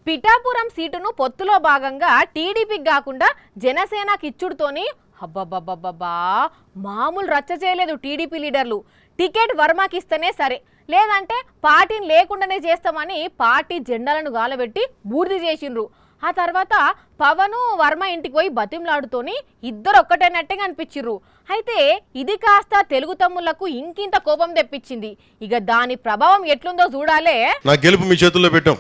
పిఠాపురం సీటును పొత్తులో భాగంగా టీడీపీకి కాకుండా జనసేనకి ఇచ్చుడుతోని అబ్బబ్బబ్బబ్బా మామూలు రచ్చ చేయలేదు టీడీపీ లీడర్లు. టికెట్ వర్మకి ఇస్తేనే సరే, లేదంటే పార్టీని లేకుండానే చేస్తామని పార్టీ జెండాలను గాలబెట్టి బూర్ది చేసిండ్రు. ఆ తర్వాత పవన్ వర్మ ఇంటికి పోయి బతిమలాడుతోని ఇద్దరు ఒక్కటైనట్టుగా అనిపించిర్రు. అయితే ఇది కాస్త తెలుగు తమ్ముళ్లకు ఇంకింత కోపం తెప్పించింది. ఇక దాని ప్రభావం ఎట్లుందో చూడాలే. నా గెలుపు మీ చేతుల్లో పెట్టాం.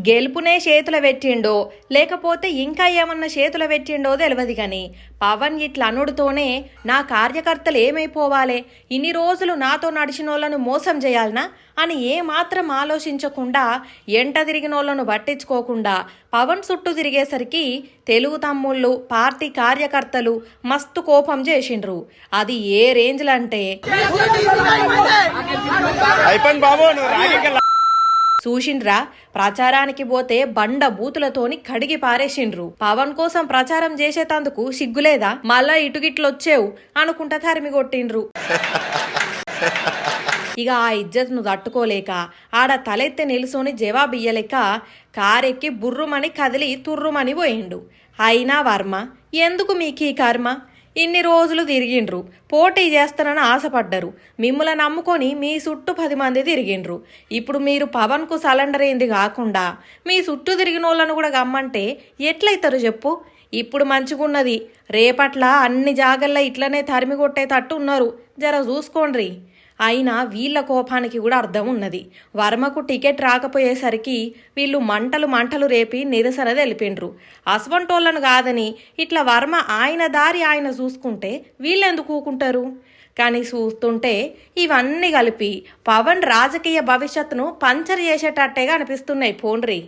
గెలుపునే చేతుల పెట్టిండో లేకపోతే ఇంకా ఏమన్నా చేతుల పెట్టిండో తెలియదు కానీ పవన్ ఇట్లా అనుడుతోనే నా కార్యకర్తలు ఏమైపోవాలే, ఇన్ని రోజులు నాతో నడిచినోళ్లను మోసం చేయాలనా అని ఏమాత్రం ఆలోచించకుండా ఎంట తిరిగినోళ్లను పట్టించుకోకుండా పవన్ చుట్టూ తిరిగేసరికి తెలుగు తమ్ముళ్ళు పార్టీ కార్యకర్తలు మస్తు కోపం చేసిండ్రు. అది ఏ రేంజ్లు అంటే చూసిండ్రా, ప్రచారానికి పోతే బండ బూతులతోని కడిగి పారేసిండ్రు. పవన్ కోసం ప్రచారం చేసేటందుకు సిగ్గులేదా, మళ్ళా ఇటుగిట్లొచ్చేవు అనుకుంటా తరిమి కొట్టిండ్రు. ఇక ఆ ఇజ్జత్ను తట్టుకోలేక ఆడ తలెత్తి నిలుసోని జవాబియ్యలేక కారెక్కి బుర్రుమని కదిలి తుర్రుమని పోయిండు. అయినా వర్మ, ఎందుకు మీకు ఈ కర్మ? ఇన్ని రోజులు తిరిగిండ్రు, పోటీ చేస్తానని ఆశపడ్డరు, మిమ్మల్ని నమ్ముకొని మీ చుట్టూ 10 మంది తిరిగిండ్రు. ఇప్పుడు మీరు పవన్కు సరెండర్ అయింది కాకుండా మీ చుట్టూ తిరిగిన వాళ్ళను కూడా గమ్మంటే ఎట్లయితారు చెప్పు? ఇప్పుడు మంచిగున్నది, రేపట్ల అన్ని జాగల్లో ఇట్లనే తరిమి కొట్టేటట్టు ఉన్నారు, జర చూసుకోండ్రి. అయినా వీళ్ళ కోపానికి కూడా అర్థం ఉన్నది. వర్మకు టికెట్ రాకపోయేసరికి వీళ్ళు మంటలు రేపి నిరసన తెలిపిండ్రు. అస్వంటోళ్ళను కాదని ఇట్లా వర్మ ఆయన దారి ఆయన చూసుకుంటే వీళ్ళెందుకు ఊకుంటారు? కానీ చూస్తుంటే ఇవన్నీ కలిపి పవన్ రాజకీయ భవిష్యత్తును పంచర్ చేసేటట్టేగా అనిపిస్తున్నాయి. పోండ్రి.